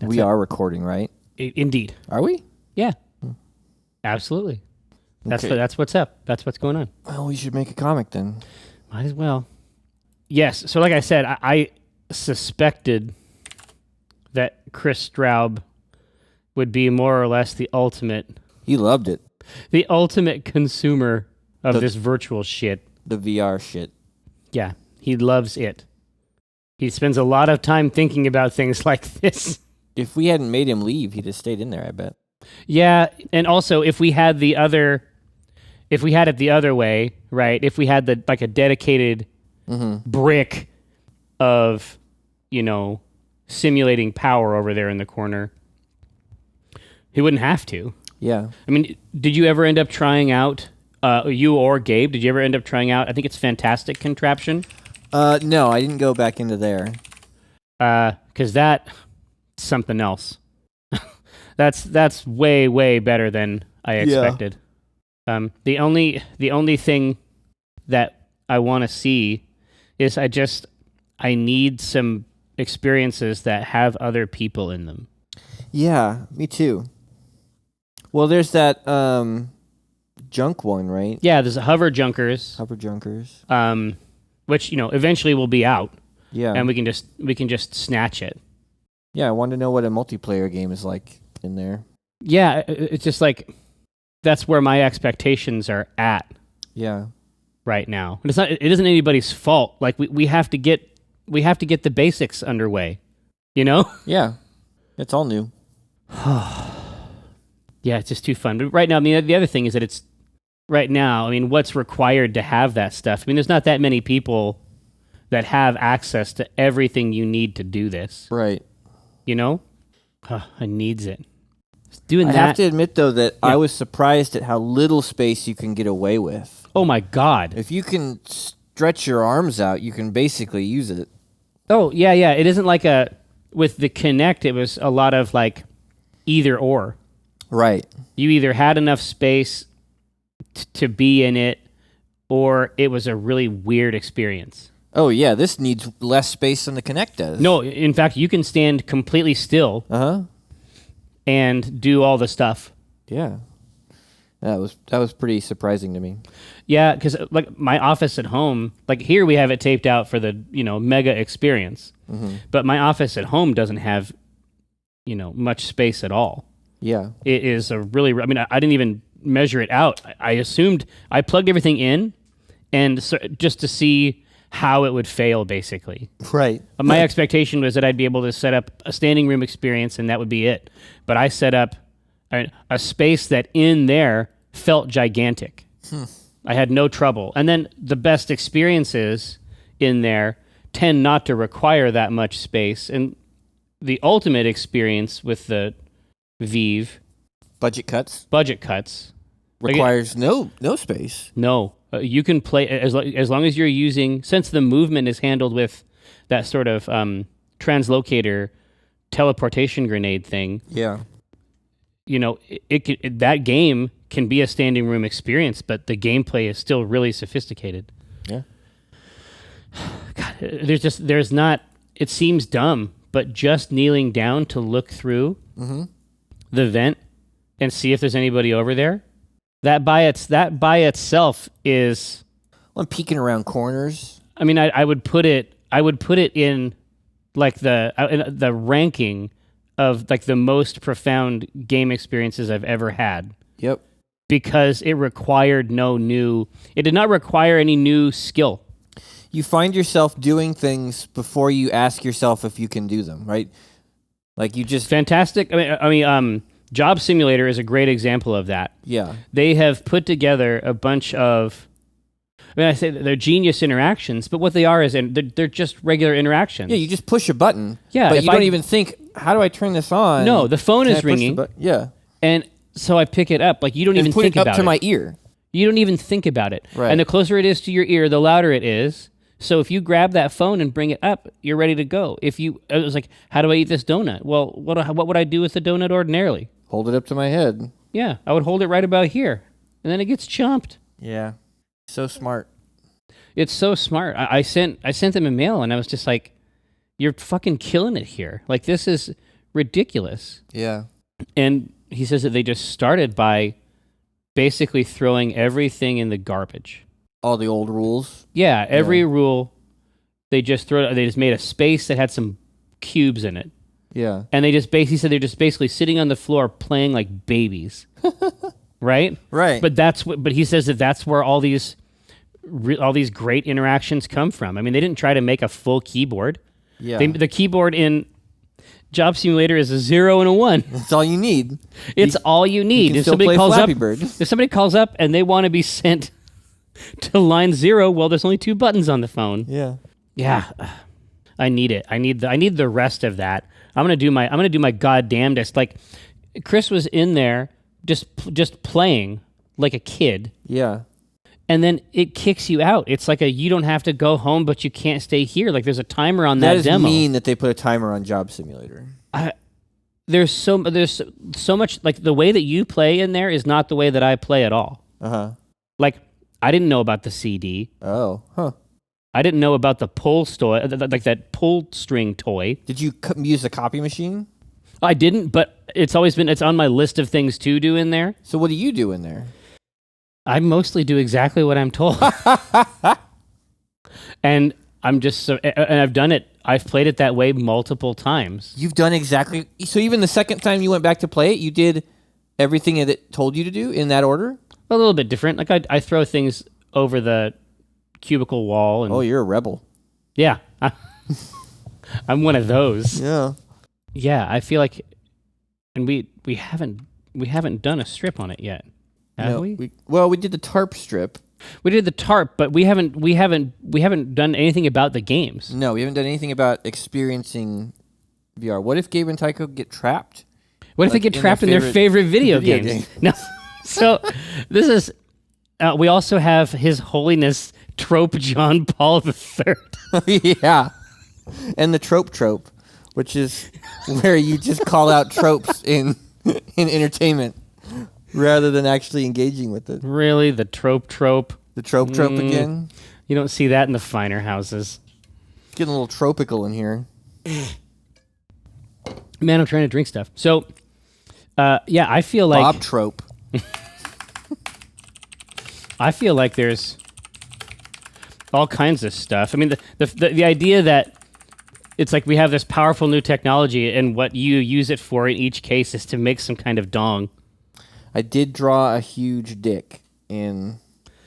We are recording, right? Indeed. Are we? Yeah. Absolutely. Okay. That's what's up. That's what's going on. Well, we should make a comic then. Might as well. Yes. So like I said, I suspected that Chris Straub would be more or less the ultimate consumer of this virtual shit. The VR shit. Yeah. He loves it. He spends a lot of time thinking about things like this. If we hadn't made him leave, he'd have stayed in there, I bet. Yeah, and also if we had it the other way, right? If we had a dedicated brick of, simulating power over there in the corner, he wouldn't have to. Yeah. I mean, did you ever end up trying out, you or Gabe, did you ever end up trying out, I think it's Fantastic Contraption? No, I didn't go back into there. Because that's something else. That's way, way better than I expected. Yeah. The only thing that I want to see is I need some experiences that have other people in them. Yeah, me too. Well, there's that junk one, right? Yeah, there's Hover Junkers. Which eventually will be out. Yeah, and we can just snatch it. Yeah, I want to know what a multiplayer game is like in there. Yeah, it's just like that's where my expectations are at. Yeah, right now. And it isn't anybody's fault. Like we have to get the basics underway. Yeah, it's all new. Yeah, it's just too fun. But right now, I mean, the other thing is that it's right now. I mean, what's required to have that stuff? I mean, there's not that many people that have access to everything you need to do this. Right. I needs it. I have to admit, though, that I was surprised at how little space you can get away with. Oh, my God. If you can stretch your arms out, you can basically use it. Oh, yeah. It isn't like with the Kinect, it was a lot of either or. Right. You either had enough space to be in it, or it was a really weird experience. Oh, yeah, this needs less space than the Kinect does. No, in fact, you can stand completely still and do all the stuff. Yeah. That was pretty surprising to me. Yeah, because my office at home, here we have it taped out for the, mega experience. Mm-hmm. But my office at home doesn't have, much space at all. Yeah. It is I didn't even measure it out. I assumed I plugged everything in and just to see how it would fail, basically. Right. My expectation was that I'd be able to set up a standing room experience and that would be it. But I set up a space that in there felt gigantic. I had no trouble. And then the best experiences in there tend not to require that much space. And the ultimate experience with the Vive... Budget cuts. Requires no space. No. You can play as long as you're using, since the movement is handled with that sort of translocator teleportation grenade thing. Yeah. That game can be a standing room experience, but the gameplay is still really sophisticated. Yeah. God, there's not. It seems dumb, but just kneeling down to look through the vent and see if there's anybody over there. That by itself is. Well, I'm peeking around corners. I mean, I would put it in the ranking of the most profound game experiences I've ever had. Yep. Because it did not require any new skill. You find yourself doing things before you ask yourself if you can do them, right? You just Fantastic. I mean, Job Simulator is a great example of that. Yeah. They have put together a bunch of, I say they're genius interactions, but what they are is they're just regular interactions. Yeah, you just push a button. Yeah. But you don't even think, how do I turn this on? No, the phone is ringing. Yeah. And so I pick it up. You don't even think about it. Put it up to my ear. You don't even think about it. Right. And the closer it is to your ear, the louder it is. So if you grab that phone and bring it up, you're ready to go. It was like, how do I eat this donut? Well, what would I do with the donut ordinarily? Hold it up to my head. Yeah, I would hold it right about here, and then it gets chomped. Yeah, so smart. It's so smart. I sent them a mail, and I was just like, "You're fucking killing it here. This is ridiculous. Yeah. And he says that they just started by basically throwing everything in the garbage. All the old rules. Yeah, every rule, they just made a space that had some cubes in it. Yeah. And he said they're just basically sitting on the floor playing like babies. Right? Right. But he says that's where all these great interactions come from. I mean, they didn't try to make a full keyboard. Yeah. The keyboard in Job Simulator is a 0 and a 1. That's all you need. It's all you need. You can still play Flappy Bird. If somebody calls up and they want to be sent to line 0, well, there's only 2 buttons on the phone. Yeah. Yeah, I need it. I need the rest of that. I'm gonna do my goddamnedest. Like, Chris was in there just playing like a kid. Yeah. And then it kicks you out. It's like you don't have to go home, but you can't stay here. Like, there's a timer on that demo. That is mean that they put a timer on Job Simulator. There's so much, like, the way that you play in there is not the way that I play at all. Uh-huh. Like, I didn't know about the CD. Oh, huh. I didn't know about the pull toy, like that pull string toy. Did you use the copy machine? I didn't, but it's on my list of things to do in there. So what do you do in there? I mostly do exactly what I'm told. And I'm just and I've done it. I've played it that way multiple times. You've done exactly. So even the second time you went back to play it, you did everything that it told you to do in that order? A little bit different. Like, I throw things over the cubicle wall. And, oh, you're a rebel. Yeah. I'm one of those. Yeah. Yeah, I feel like, and we haven't done a strip on it yet, have we? Well, we did the tarp strip. We did the tarp, but we haven't done anything about the games. No, we haven't done anything about experiencing VR. What if Gabe and Tycho get trapped? What if they get trapped in their favorite video games? game? No. So this is. We also have His Holiness Trope John Paul III. Yeah, and the trope, which is where you just call out tropes in entertainment rather than actually engaging with it. Really, the trope? The trope again? You don't see that in the finer houses. Getting a little tropical in here. Man, I'm trying to drink stuff. So, yeah, I feel like Bob Trope. I feel like there's all kinds of stuff. I mean, the idea that it's like we have this powerful new technology, and what you use it for in each case is to make some kind of dong. I did draw a huge dick in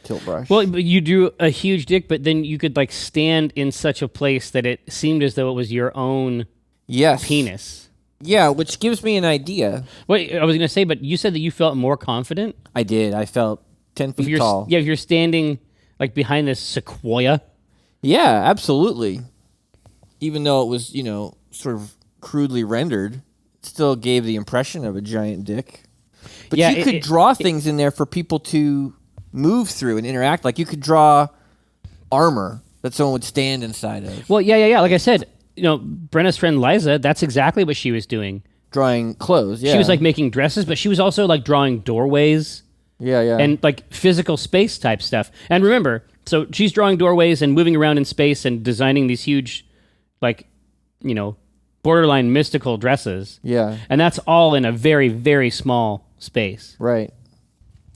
Tilt Brush. Well, you drew a huge dick, but then you could like stand in such a place that it seemed as though it was your own penis. Yeah, which gives me an idea. Wait, I was going to say, but you said that you felt more confident? I did. I felt 10 feet tall. Yeah, if you're standing like behind this sequoia. Yeah, absolutely. Even though it was, sort of crudely rendered, it still gave the impression of a giant dick. But yeah, you could draw things in there for people to move through and interact. Like you could draw armor that someone would stand inside of. Well, yeah. Like I said, Brenna's friend Liza, that's exactly what she was doing. Drawing clothes, yeah. She was like making dresses, but she was also like drawing doorways. Yeah. And like physical space type stuff. And remember, so she's drawing doorways and moving around in space and designing these huge, like, borderline mystical dresses. Yeah. And that's all in a very, very small space. Right.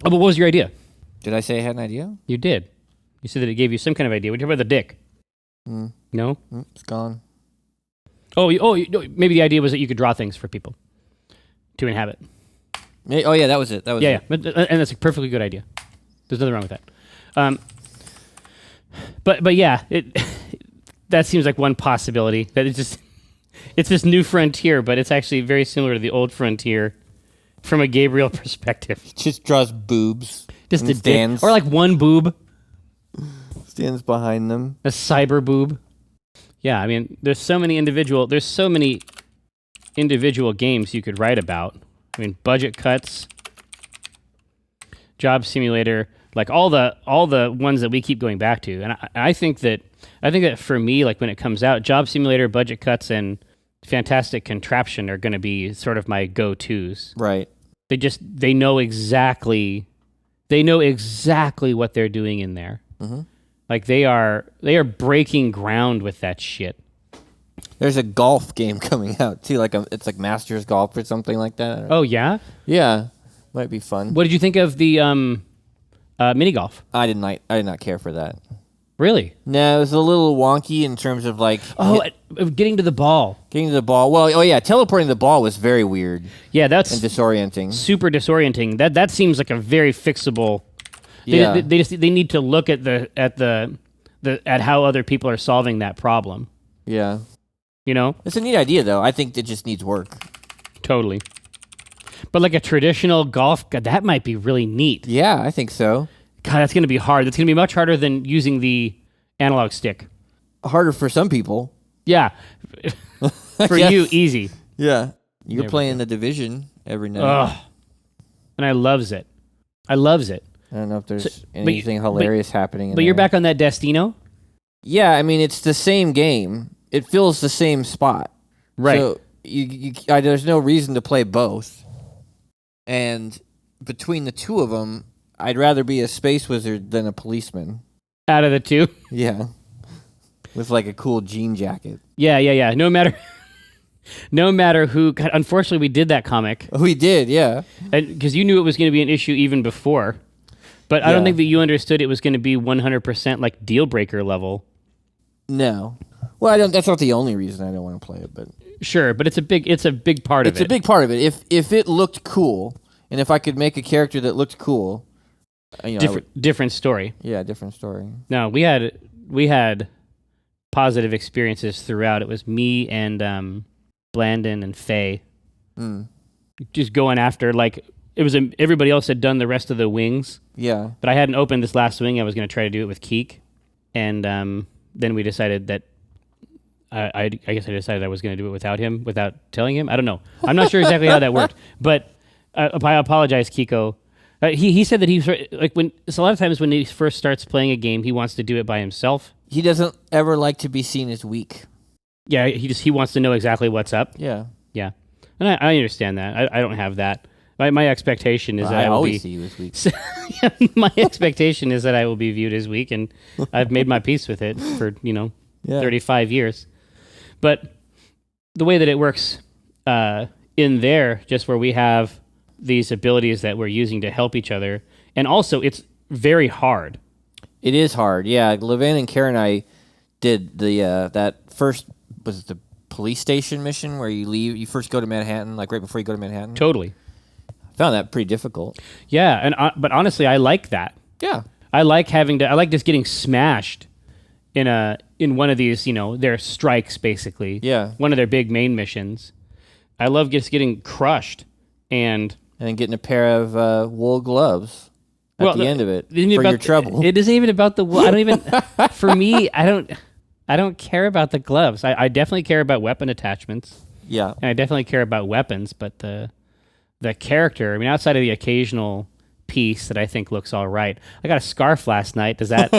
Oh, but what was your idea? Did I say I had an idea? You did. You said that it gave you some kind of idea. What about the dick? No? It's gone. Maybe the idea was that you could draw things for people to inhabit. Oh, yeah, that was it. Yeah. And that's a perfectly good idea. There's nothing wrong with that. But yeah, that seems like one possibility. That it's this new frontier, but it's actually very similar to the old frontier from a Gabriel perspective. Just draws boobs. Just a stands. Or like one boob. Stands behind them. A cyber boob. Yeah, I mean, there's so many individual games you could write about. I mean, budget cuts, Job Simulator, like all the ones that we keep going back to. And I think that for me, like when it comes out, Job Simulator, budget cuts, and Fantastic Contraption are going to be sort of my go-tos. Right. They know exactly what they're doing in there. Mm-hmm. Like they are breaking ground with that shit. There's a golf game coming out too, it's like Masters Golf or something like that. Oh yeah, yeah, might be fun. What did you think of the mini golf? I did not care for that. Really? No, it was a little wonky in terms of like getting to the ball. Getting to the ball. Well, teleporting the ball was very weird. Yeah, that's and disorienting. Super disorienting. That seems like a very fixable. Yeah. They need to look at how other people are solving that problem. Yeah. It's a neat idea though. I think it just needs work. Totally. But like a traditional golf, God, that might be really neat. Yeah, I think so. God, that's going to be hard. That's going to be much harder than using the analog stick. Harder for some people. Yeah. For you, easy. Yeah. You're playing The Division every night. Ugh. And I loves it. I don't know if there's anything hilarious happening in But there. you're back on that Destino? Yeah, I mean, it's the same game. It fills the same spot. Right. So there's no reason to play both. And between the two of them, I'd rather be a space wizard than a policeman. Out of the two? Yeah. With like a cool jean jacket. Yeah. No matter who. God, unfortunately, we did that comic. We did, yeah. Because you knew it was going to be an issue even before. But I don't think that you understood it was going to be 100% like deal breaker level. No. Well, that's not the only reason I don't want to play it, but sure, but it's a big part of it. It's a big part of it. If it looked cool, and if I could make a character that looked cool, different story. Yeah, different story. No, we had positive experiences throughout. It was me and Blandon and Faye just going after everybody else had done the rest of the wings. Yeah, but I hadn't opened this last wing. I was going to try to do it with Keek, and then we decided that. I guess I decided I was going to do it without him, without telling him. I don't know. I'm not sure exactly how that worked, but I apologize, Kiko. He said that a lot of times when he first starts playing a game, he wants to do it by himself. He doesn't ever like to be seen as weak. Yeah, he wants to know exactly what's up. Yeah, and I understand that. I don't have that. My expectation is that I will always see you as weak. My expectation is that I will be viewed as weak, and I've made my peace with it for 35 years. But the way that it works in there, just where we have these abilities that we're using to help each other, and also it's very hard. It is hard, yeah. Levan and Karen and I did that first, was it the police station mission where you first go to Manhattan, like right before you go to Manhattan? Totally. I found that pretty difficult. Yeah, but honestly, I like that. Yeah. I like just getting smashed in one of these, their strikes, basically. Yeah. One of their big main missions. I love just getting crushed and then getting a pair of wool gloves at the end of it for your trouble. It isn't even about the wool. I don't even. For me, I don't care about the gloves. I definitely care about weapon attachments. Yeah. And I definitely care about weapons, but the character. I mean, outside of the occasional piece that I think looks all right. I got a scarf last night. Does that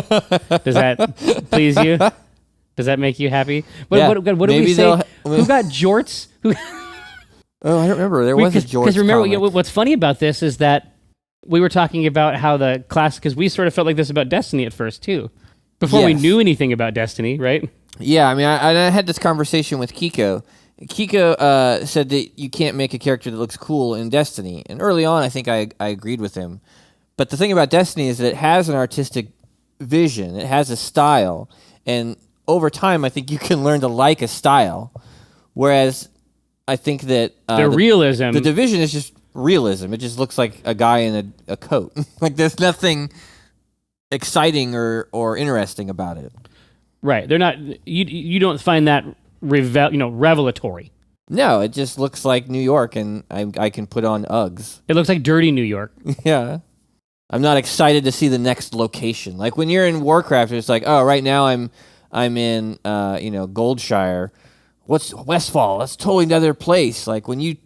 please you? Does that make you happy? What did we say? Who got jorts? Oh, I don't remember. There was a jorts. Because remember, what's funny about this is that we were talking about how the class, because we sort of felt like this about Destiny at first too, before we knew anything about Destiny, right? Yeah, I mean, I had this conversation with Kiko. Kiko said that you can't make a character that looks cool in Destiny. And early on, I think I agreed with him. But the thing about Destiny is that it has an artistic vision. It has a style. And over time, I think you can learn to like a style. Whereas I think that the realism... The Division is just realism. It just looks like a guy in a coat. Like there's nothing exciting or interesting about it. Right. They're not... You don't find that... revelatory. No, it just looks like New York, and I can put on Uggs. It looks like dirty New York. Yeah. I'm not excited to see the next location. Like when you're in Warcraft, it's like, oh, right now I'm in Goldshire. What's Westfall? That's totally another place. Like when you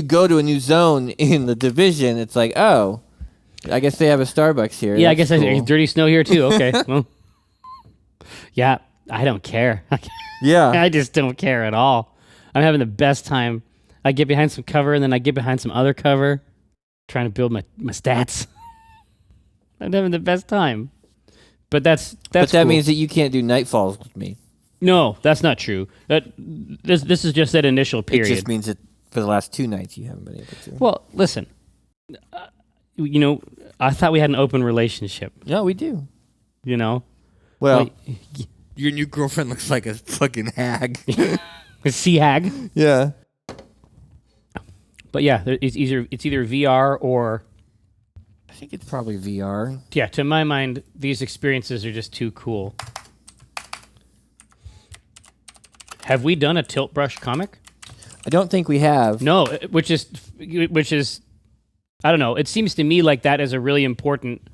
go to a new zone in the Division, it's like, oh, I guess they have a Starbucks here. Yeah, That's I guess cool. Dirty Snow here too. Okay. Well, yeah, I don't care. Yeah. I just don't care at all. I'm having the best time. I get behind some cover, and then I get behind some other cover, trying to build my stats. I'm having the best time. But that means that you can't do Nightfalls with me. No, that's not true. This is just that initial period. It just means that for the last 2 nights you haven't been able to. Well, listen. I thought we had an open relationship. No, we do. Well, your new girlfriend looks like a fucking hag. a sea hag. Yeah. But yeah, it's either VR or. I think it's probably VR. Yeah, to my mind, these experiences are just too cool. Have we done a tilt brush comic? I don't think we have. No, which is, I don't know. It seems to me like that is a really important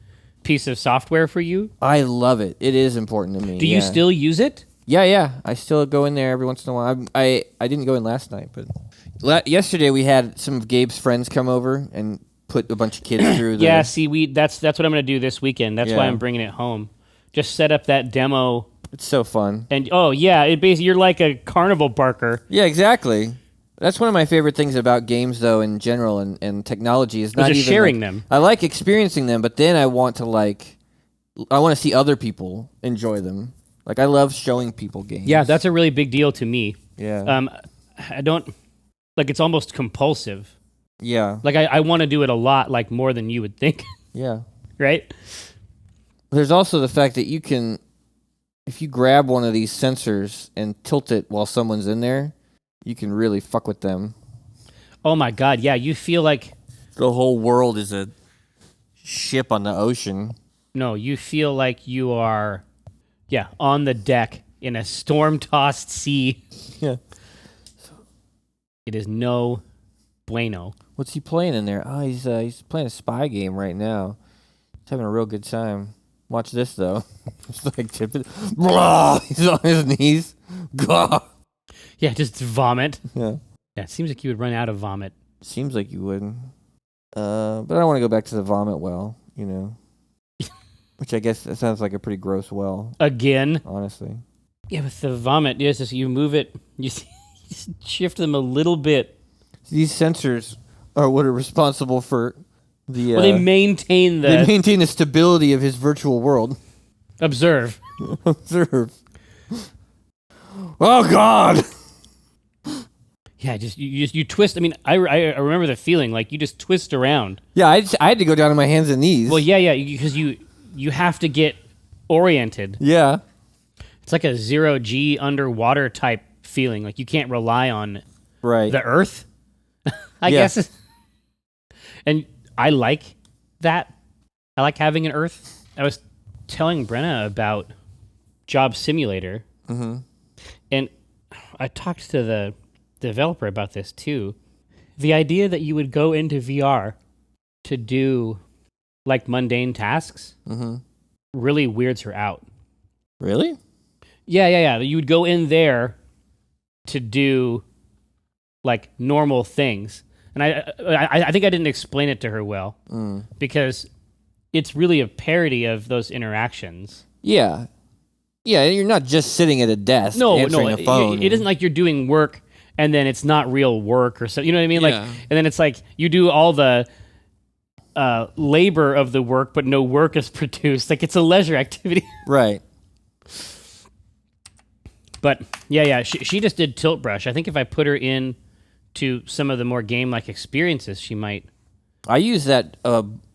piece of software for you. I love it. It is important to me. Do you still use it? Yeah. I still go in there every once in a while. I didn't go in last night, but yesterday we had some of Gabe's friends come over and put a bunch of kids through. Yeah, see, that's what I'm going to do this weekend. That's why I'm bringing it home. Just set up that demo. It's so fun. And it basically you're like a carnival barker. Yeah, exactly. That's one of my favorite things about games, though, in general, and technology is not just even sharing them. I like experiencing them, but then I want to see other people enjoy them. Like I love showing people games. Yeah, that's a really big deal to me. Yeah. I don't like it's almost compulsive. Yeah. Like I want to do it a lot, like more than you would think. Yeah. Right? There's also the fact that you can, if you grab one of these sensors and tilt it while someone's in there, you can really fuck with them. Oh my God, yeah, you feel like the whole world is a ship on the ocean. No, you feel like you are, on the deck in a storm-tossed sea. Yeah. It is no bueno. What's he playing in there? Oh, he's playing a spy game right now. He's having a real good time. Watch this, though. It's like tipping. He's on his knees. Yeah, just vomit. Yeah. Yeah, it seems like you would run out of vomit. Seems like you would. But I want to go back to the vomit well, Which I guess it sounds like a pretty gross well. Again? Honestly. Yeah, with the vomit, yes, you move it, you just shift them a little bit. These sensors are what are responsible for the... they maintain the stability of his virtual world. Observe. Observe. Oh, God! Yeah, you twist. I mean, I remember the feeling, like you just twist around. Yeah, I had to go down on my hands and knees. Well, yeah, because you have to get oriented. Yeah. It's like a 0G underwater type feeling. Like you can't rely on the earth, I guess. And I like that. I like having an earth. I was telling Brenna about Job Simulator. Mm-hmm. And I talked to the developer about this too. The idea that you would go into VR to do like mundane tasks really weirds her out. Really? Yeah. You would go in there to do like normal things. And I think I didn't explain it to her well because it's really a parody of those interactions. Yeah. Yeah, you're not just sitting at a desk answering a phone. It isn't like you're doing work and then it's not real work or so. You know what I mean? Like, and then it's like you do all the labor of the work, but no work is produced. Like it's a leisure activity. Right. But yeah. She just did tilt brush. I think if I put her in to some of the more game-like experiences, she might. I use that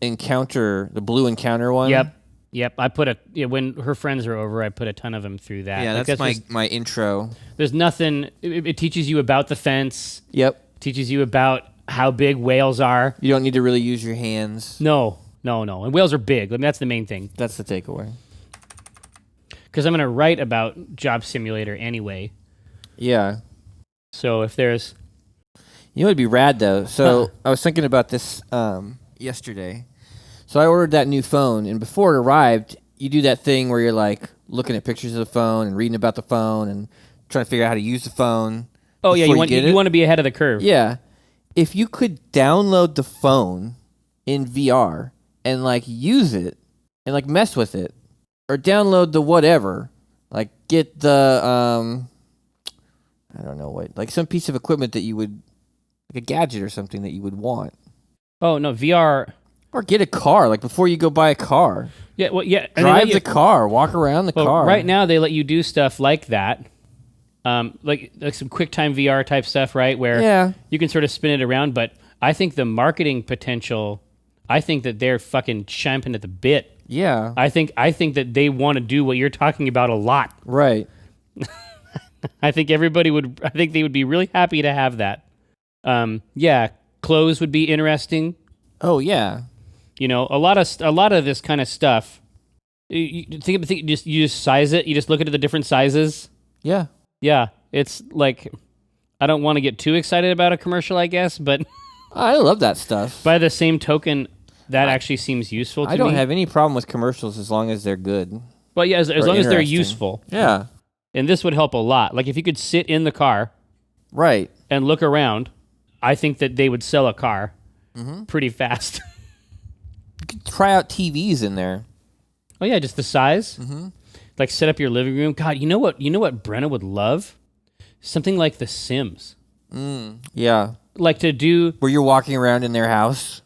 encounter, the blue encounter one. Yep. I put when her friends are over, I put a ton of them through that. Yeah, that's my intro. There's nothing. It teaches you about the fence. Yep. Teaches you about how big whales are. You don't need to really use your hands. No. And whales are big. I mean, that's the main thing. That's the takeaway. Because I'm going to write about Job Simulator anyway. Yeah. So if there's... You know, it'd be rad, though. So I was thinking about this yesterday. So I ordered that new phone, and before it arrived, you do that thing where you're like looking at pictures of the phone and reading about the phone and trying to figure out how to use the phone. Oh, yeah, you want to be ahead of the curve. Yeah. If you could download the phone in VR and like use it and like mess with it, or download the whatever, like get the I don't know what, like some piece of equipment that you would, like a gadget or something that you would want. Oh no, VR. Or get a car, like before you go buy a car. Yeah, well, yeah. Drive the car, walk around the car. Right now they let you do stuff like that. like some QuickTime VR type stuff, right? Where you can sort of spin it around. But I think the marketing potential, I think that they're fucking champing at the bit. Yeah. I think that they want to do what you're talking about a lot. Right. I think they would be really happy to have that. Yeah, clothes would be interesting. Oh yeah. You know, a lot of this kind of stuff. You just size it. You just look at the different sizes. Yeah. Yeah, it's like I don't want to get too excited about a commercial, I guess, but I love that stuff. by the same token, that actually seems useful to me. I don't have any problem with commercials as long as they're good. Well, yeah, as long as they're useful. Yeah. And this would help a lot. Like if you could sit in the car, right, and look around, I think that they would sell a car pretty fast. You could try out TVs in there. Oh yeah, just the size. Like set up your living room. God, you know what Brenna would love? Something like The Sims. Yeah. Like to do where you're walking around in their house.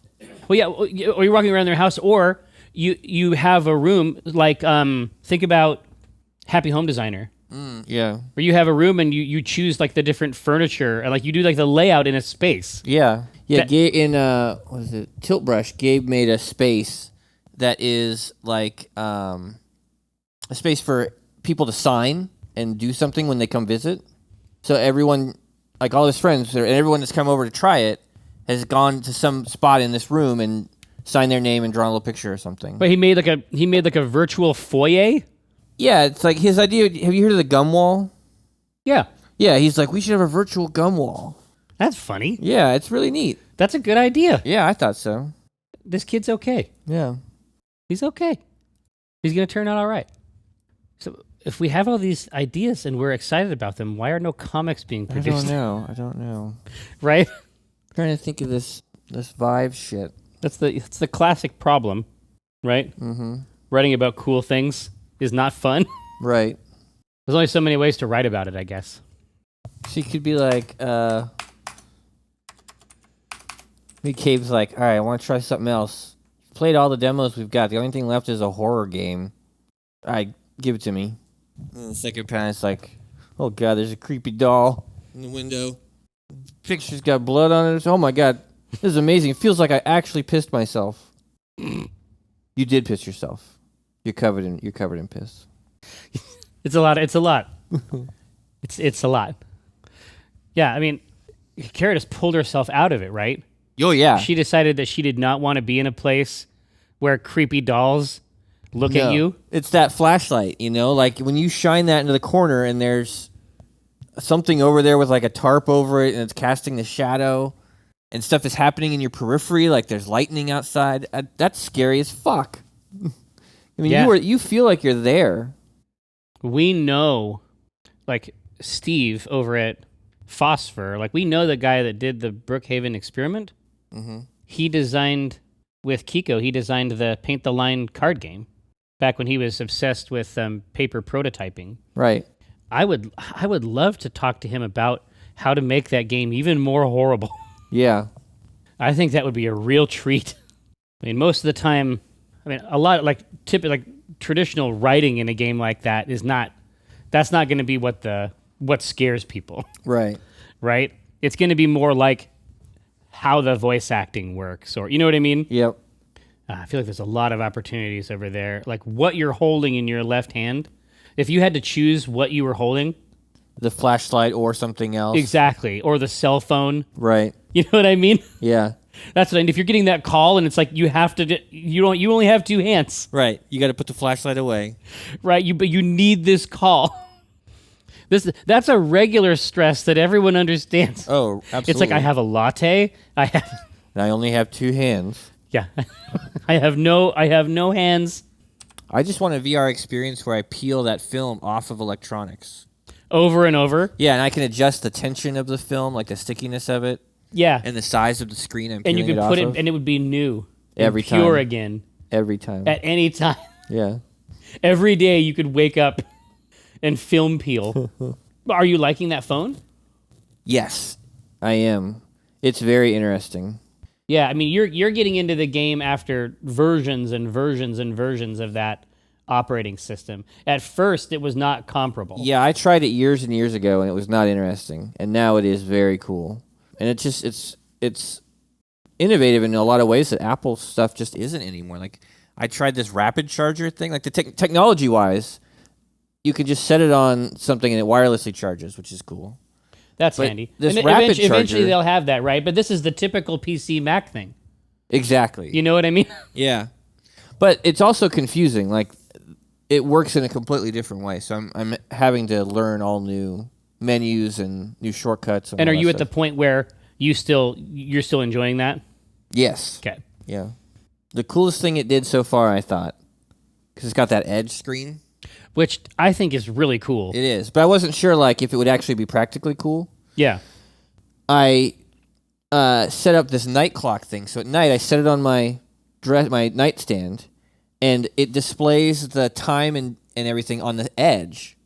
Well, yeah, or you're walking around their house, or you have a room like think about Happy Home Designer. Yeah. Where you have a room and you choose like the different furniture and like you do like the layout in a space. Yeah. Yeah. In what was it? Tilt Brush, Gabe made a space that is like a space for people to sign and do something when they come visit. So everyone, like all his friends and everyone that's come over to try it, has gone to some spot in this room and signed their name and drawn a little picture or something. But he made like a virtual foyer. Yeah, it's like his idea. Have you heard of the gum wall? Yeah. Yeah, he's like, we should have a virtual gum wall. That's funny. Yeah, it's really neat. That's a good idea. Yeah, I thought so. This kid's okay. Yeah. He's okay. He's going to turn out all right. So if we have all these ideas and we're excited about them, why are no comics being produced? I don't know. Right? I'm trying to think of this Vive shit. That's the classic problem, right? Mm-hmm. Writing about cool things is not fun. Right. There's only so many ways to write about it, I guess. She could be like, Cave's like, all right, I want to try something else. Played all the demos we've got. The only thing left is a horror game. All right, give it to me. And the second panel, it's like, oh god, there's a creepy doll in the window. Picture's got blood on it. Oh my god, this is amazing. It feels like I actually pissed myself. You did piss yourself. You're covered in piss. It's a lot. It's a lot. It's a lot. Yeah, I mean, Kara just pulled herself out of it, right? Oh yeah. She decided that she did not want to be in a place where creepy dolls look at you. It's that flashlight, you know, like when you shine that into the corner and there's something over there with like a tarp over it and it's casting the shadow and stuff is happening in your periphery, like there's lightning outside. That's scary as fuck. I mean, you feel like you're there. We know, like Steve over at Phosphor, like we know the guy that did the Brookhaven experiment. Mm-hmm. He designed with Kiko. He designed the Paint the Line card game back when he was obsessed with paper prototyping. Right. I would love to talk to him about how to make that game even more horrible. Yeah. I think that would be a real treat. I mean, most of the time, a lot like traditional writing in a game like that that's not going to be what scares people. Right. Right? It's going to be more like how the voice acting works, or you know what I mean? Yep. I feel like there's a lot of opportunities over there. Like what you're holding in your left hand, if you had to choose what you were holding. The flashlight or something else. Exactly. Or the cell phone. Right. You know what I mean? Yeah. That's what I mean. If you're getting that call and it's like you have to, you only have two hands. Right. You got to put the flashlight away. Right. But you need this call. That's a regular stress that everyone understands. Oh, absolutely. It's like I have a latte. I only have two hands. Yeah. I have no hands. I just want a VR experience where I peel that film off of electronics. Over and over. Yeah, and I can adjust the tension of the film, like the stickiness of it. Yeah. And the size of the screen I'm and peeling you could it put off it, of. and it would be new. Every and pure time. again. Every time. At any time. Yeah. Every day you could wake up and film peel. Are you liking that phone? Yes, I am. It's very interesting. Yeah, I mean, you're getting into the game after versions and versions and versions of that operating system. At first, it was not comparable. Yeah, I tried it years and years ago, and it was not interesting. And now it is very cool. And it's innovative in a lot of ways that Apple stuff just isn't anymore. Like, I tried this rapid charger thing. Like, the technology-wise, you can just set it on something and it wirelessly charges, which is cool. That's handy. This and rapid charger, eventually they'll have that, right? But this is the typical PC Mac thing. Exactly. You know what I mean? Yeah. But it's also confusing. Like, it works in a completely different way. So I'm having to learn all new menus and new shortcuts. And are you at the point where you're still enjoying that? Yes. Okay. Yeah. The coolest thing it did so far, I thought, because it's got that edge screen. Which I think is really cool. It is. But I wasn't sure, like, if it would actually be practically cool. Yeah. I set up this night clock thing. So at night, I set it on my nightstand, and it displays the time and everything on the edge.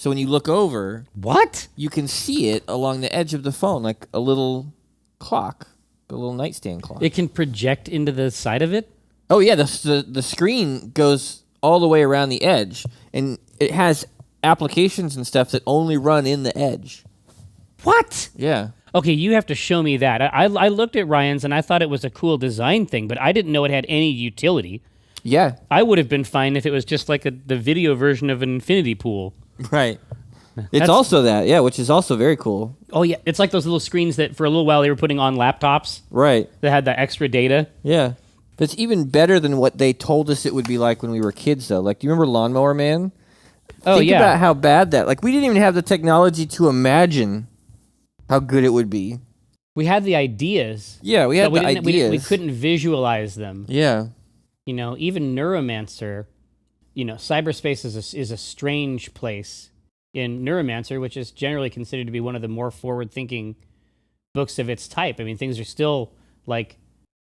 So when you look over, what? You can see it along the edge of the phone, like a little clock, a little nightstand clock. It can project into the side of it? Oh, yeah. The screen goes all the way around the edge, and it has applications and stuff that only run in the edge. What? Yeah. Okay, you have to show me that. I looked at Ryan's, and I thought it was a cool design thing, but I didn't know it had any utility. Yeah. I would have been fine if it was just like the video version of an infinity pool. Right. It's also that, yeah, which is also very cool. Oh, yeah. It's like those little screens that for a little while they were putting on laptops. Right. That had the extra data. Yeah. But it's even better than what they told us it would be like when we were kids, though. Like, do you remember Lawnmower Man? Oh, Think yeah. about how bad that... Like, we didn't even have the technology to imagine how good it would be. We had the ideas. Yeah, we had the ideas. We couldn't visualize them. Yeah. You know, even Neuromancer, you know, cyberspace is a strange place. In Neuromancer, which is generally considered to be one of the more forward-thinking books of its type. I mean, things are still, like,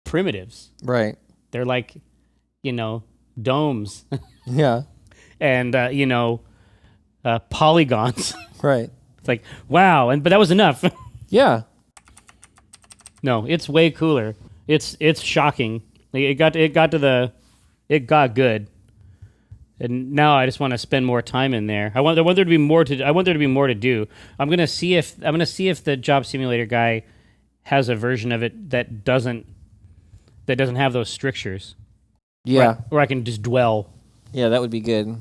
primitives. Right. They're like, you know, domes. Yeah. And, you know, polygons. Right. It's like, wow, but that was enough. Yeah. No, it's way cooler. It's shocking. Like, it got good. And now I just want to spend more time in there. I want there to be more to do. I'm gonna see if the job simulator guy has a version of it that doesn't have those strictures. Yeah. Where I can just dwell. Yeah, that would be good.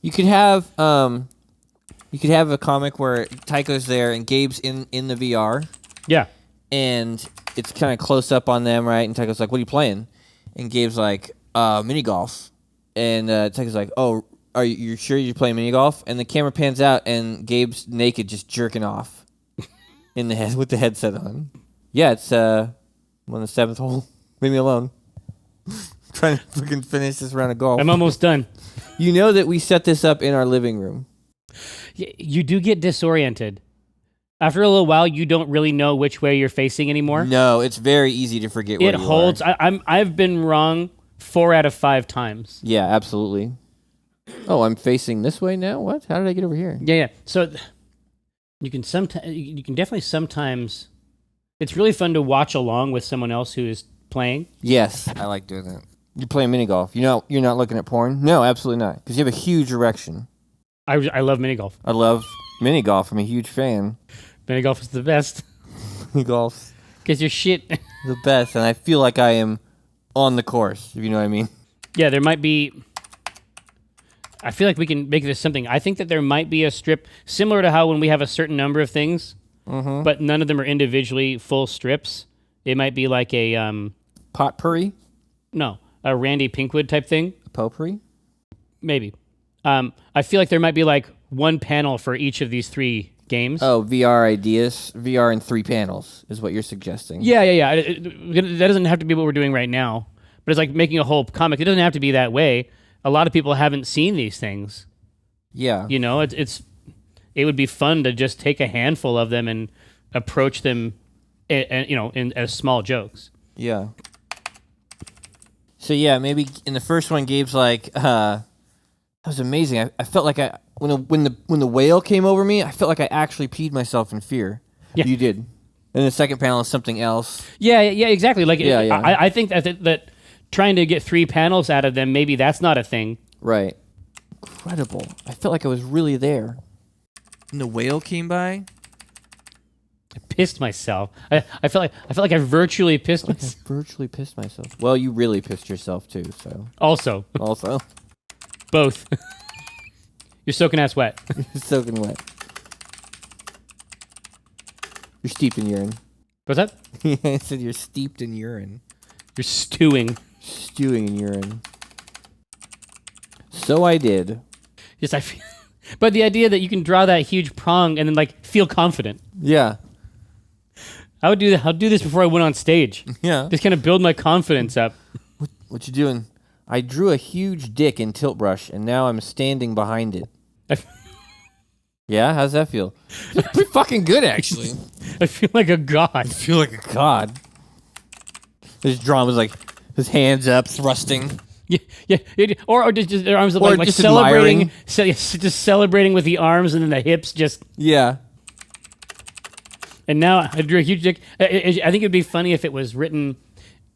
You could have a comic where Tycho's there and Gabe's in the VR. Yeah. And it's kind of close up on them, right? And Tycho's like, "What are you playing?" And Gabe's like, "Mini golf." And Tycho's like, "Oh, are you sure you're playing mini golf?" And the camera pans out, and Gabe's naked, just jerking off in the head with the headset on. Yeah, it's on the seventh hole. Leave me alone. Trying to fucking finish this round of golf. I'm almost done. You know that we set this up in our living room. You do get disoriented. After a little while, you don't really know which way you're facing anymore. No, it's very easy to forget where you are. It holds. I've been wrong 4 out of 5 times. Yeah, absolutely. Oh, I'm facing this way now? What? How did I get over here? Yeah. So you can definitely sometimes. It's really fun to watch along with someone else who is playing. Yes, I like doing that. You're playing mini golf. You're not looking at porn? No, absolutely not. Because you have a huge erection. I love mini golf. I love mini golf. I'm a huge fan. Mini golf is the best. Mini golf. Because you're shit. The best, and I feel like I am on the course, if you know what I mean. Yeah, there might be... I feel like we can make this something. I think that there might be a strip similar to how when we have a certain number of things, but none of them are individually full strips. It might be like a... Potpourri? No, a Randy Pinkwood type thing. Potpourri? Maybe. I feel like there might be like one panel for each of these 3 games. Oh, VR ideas. VR in 3 panels is what you're suggesting. Yeah. That doesn't have to be what we're doing right now. But it's like making a whole comic. It doesn't have to be that way. A lot of people haven't seen these things. Yeah. You know, it would be fun to just take a handful of them and approach them, as small jokes. Yeah. So yeah, maybe in the first one, Gabe's like, that was amazing. I felt like when the whale came over me, I felt like I actually peed myself in fear. Yeah. You did. And the second panel is something else. Yeah, exactly. Like, yeah. I think that trying to get 3 panels out of them, maybe that's not a thing. Right. Incredible. I felt like I was really there. And the whale came by. I pissed myself. I felt like I virtually pissed myself. I virtually pissed myself. Well, you really pissed yourself too, so. Also. Both. You're soaking ass wet. You're soaking wet. You're steeped in urine. What's that? I said you're steeped in urine. You're stewing. Stewing in urine. So I did. Yes, I feel. But the idea that you can draw that huge prong and then like feel confident. Yeah. I would do that. I'll do this before I went on stage. Yeah. Just kind of build my confidence up. What you doing? I drew a huge dick in tilt brush, and now I'm standing behind it. Yeah, how's that feel? It's pretty fucking good, actually. I feel like a god. I feel like a god. His drawing was like his hands up, thrusting. Yeah. Or just their arms up, like just celebrating, just celebrating with the arms and then the hips just. Yeah. And now I drew a huge dick. I think it'd be funny if it was written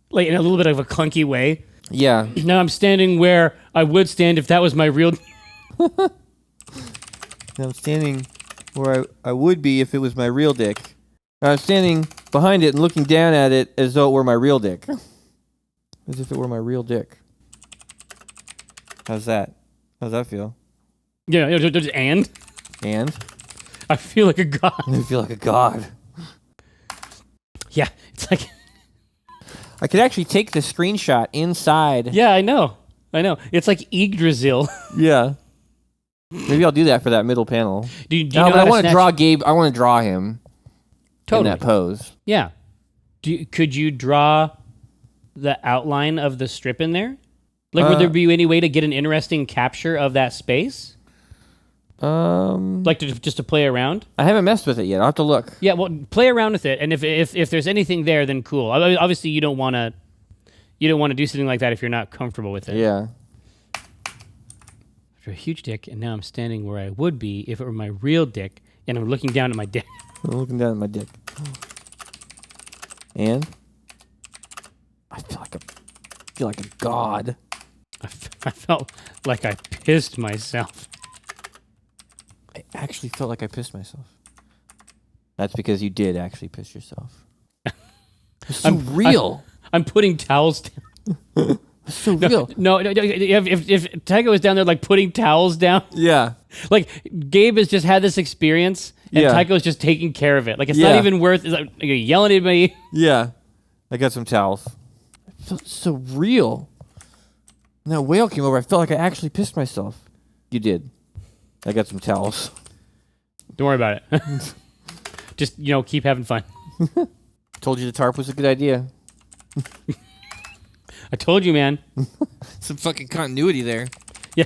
like in a little bit of a clunky way. Yeah. Now I'm standing where I would stand if that was my real. Now I'm standing where I would be if it was my real dick. Now I'm standing behind it and looking down at it as though it were my real dick. As if it were my real dick. How's that? How's that feel? Yeah, and? And? I feel like a god. I feel like a god. Yeah, it's like... I could actually take the screenshot inside. Yeah, I know. It's like Yggdrasil. Yeah. Maybe I'll do that for that middle panel. Do you know but I want to draw Gabe. I want to draw him in that pose. Yeah. Could you draw the outline of the strip in there? Like, would there be any way to get an interesting capture of that space? Like just to play around? I haven't messed with it yet. I'll have to look. Yeah, well, play around with it, and if there's anything there, then cool. Obviously, you don't want to do something like that if you're not comfortable with it. Yeah. After a huge dick, and now I'm standing where I would be if it were my real dick, and I'm looking down at my dick. I'm looking down at my dick. And I feel like a god. I felt like I pissed myself. I actually felt like I pissed myself. That's because you did actually piss yourself. It's so real. I'm putting towels down. It's so real. No. If Tycho was down there like putting towels down. Yeah. Like Gabe has just had this experience and Tycho's just taking care of it. Like it's not even worth. It's like you're yelling at me. Yeah. I got some towels. It felt so real. And that whale came over. I felt like I actually pissed myself. You did. I got some towels. Don't worry about it. Just, keep having fun. Told you the tarp was a good idea. I told you, man. Some fucking continuity there. Yeah.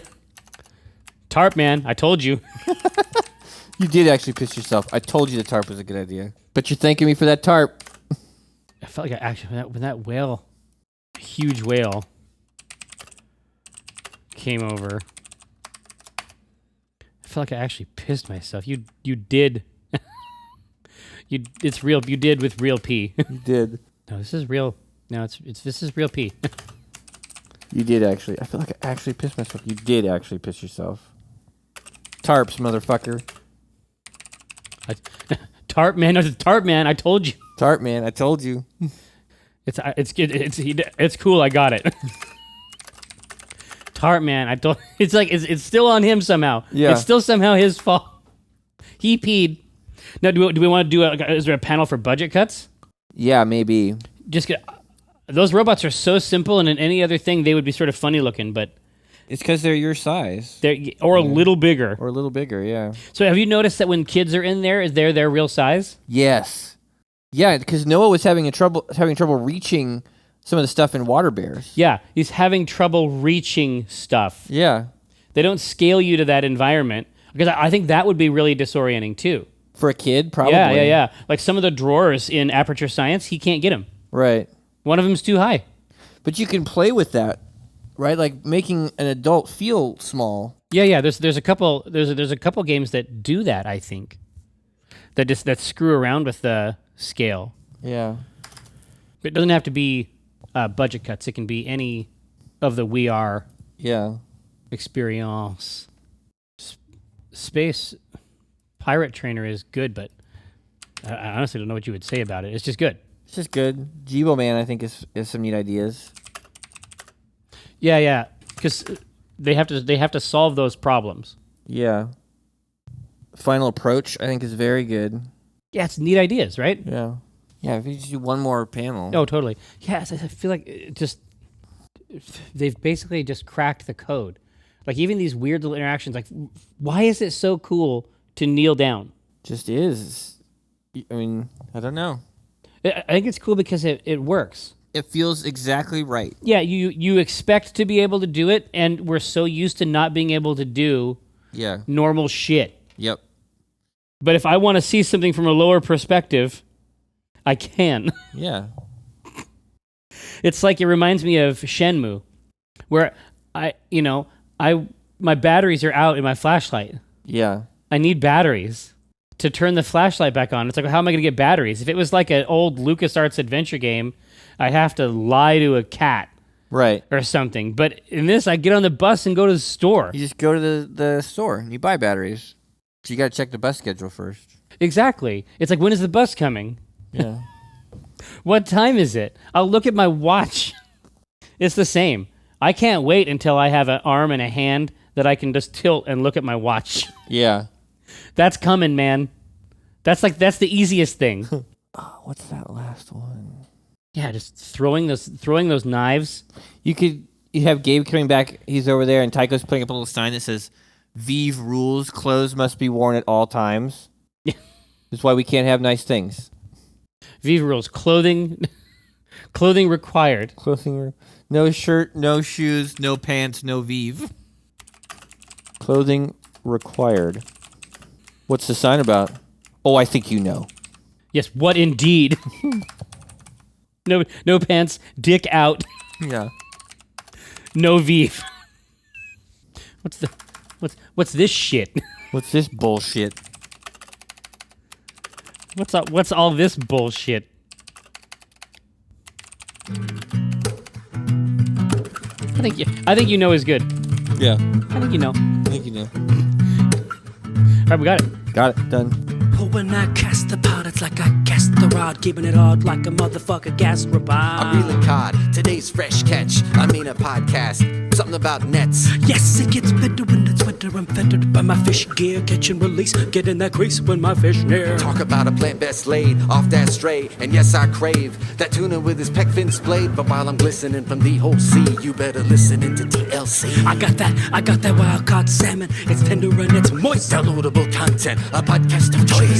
Tarp, man. I told you. You did actually piss yourself. I told you the tarp was a good idea. But you're thanking me for that tarp. I felt like I actually, when that whale, huge whale, came over, I felt like I actually pissed myself. You did. It's real. You did with real pee. You did. No, this is real. No, this is real pee. You did actually. I feel like I actually pissed myself. You did actually piss yourself. Tarps, motherfucker. Tarp man, no, tarp man. I told you. Tarp man, I told you. It's cool. I got it. Tarp man, I told. It's like it's still on him somehow. Yeah. It's still somehow his fault. He peed. Now, do we want to do is there a panel for budget cuts? Yeah, maybe. Those robots are so simple, and in any other thing, they would be sort of funny looking, but it's because they're your size. A little bigger. Or a little bigger, yeah. So have you noticed that when kids are in there, is they're their real size? Yes. Yeah, because Noah was having trouble reaching some of the stuff in Water Bears. Yeah, he's having trouble reaching stuff. Yeah. They don't scale you to that environment, because I think that would be really disorienting too. For a kid, probably. Yeah. Like some of the drawers in Aperture Science, he can't get them. Right. One of them's too high. But you can play with that, right? Like making an adult feel small. Yeah. There's a couple games that do that. I think that screw around with the scale. Yeah. It doesn't have to be budget cuts. It can be any of the We Are experience. Space Pirate Trainer is good, but I honestly don't know what you would say about it. It's just good. It's just good. Jibo Man, I think, is some neat ideas. Yeah, because they have to solve those problems. Yeah. Final Approach, I think, is very good. Yeah, it's neat ideas, right? Yeah. Yeah, if you just do one more panel. Oh, totally. Yeah, I feel like they've basically just cracked the code. Like, even these weird little interactions, like, why is it so cool to kneel down? Just is. I mean, I don't know. I think it's cool because it works. It feels exactly right. Yeah, you expect to be able to do it, and we're so used to not being able to do normal shit. Yep. But if I want to see something from a lower perspective, I can. Yeah. It's like, it reminds me of Shenmue, where my batteries are out in my flashlight. Yeah. I need batteries to turn the flashlight back on. It's like, how am I going to get batteries? If it was like an old LucasArts adventure game, I have to lie to a cat. Right. Or something. But in this, I get on the bus and go to the store. You just go to the store and you buy batteries. So you got to check the bus schedule first. Exactly. It's like, when is the bus coming? Yeah. What time is it? I'll look at my watch. It's the same. I can't wait until I have an arm and a hand that I can just tilt and look at my watch. Yeah. That's coming, man. That's the easiest thing. What's that last one? Yeah, just throwing those knives. You have Gabe coming back. He's over there, and Tycho's putting up a little sign that says, "Vive rules. Clothes must be worn at all times." Yeah. That's why we can't have nice things. Vive rules. Clothing required. No shirt, no shoes, no pants, no Vive. Clothing required. What's the sign about? Oh, I think you know. Yes, what indeed? No pants, dick out. Yeah. No Vive. What's this shit? What's this bullshit? What's all this bullshit? I think you know is good. Yeah. I think you know. All right, we got it. Got it. Done. When I cast the pot, it's like I cast the rod, keeping it hard like a motherfucker gas robot. I'm reeling cod, today's fresh catch. I mean a podcast, something about nets. Yes, it gets better when it's winter. I'm fettered by my fish gear, catch and release, get in that crease when my fish near. Talk about a plant best laid off that stray, and yes, I crave that tuna with his peck fin splayed. But while I'm glistening from the whole sea, you better listen into TLC. I got that wild caught salmon. It's tender and it's moist. Downloadable content, a podcast of choice.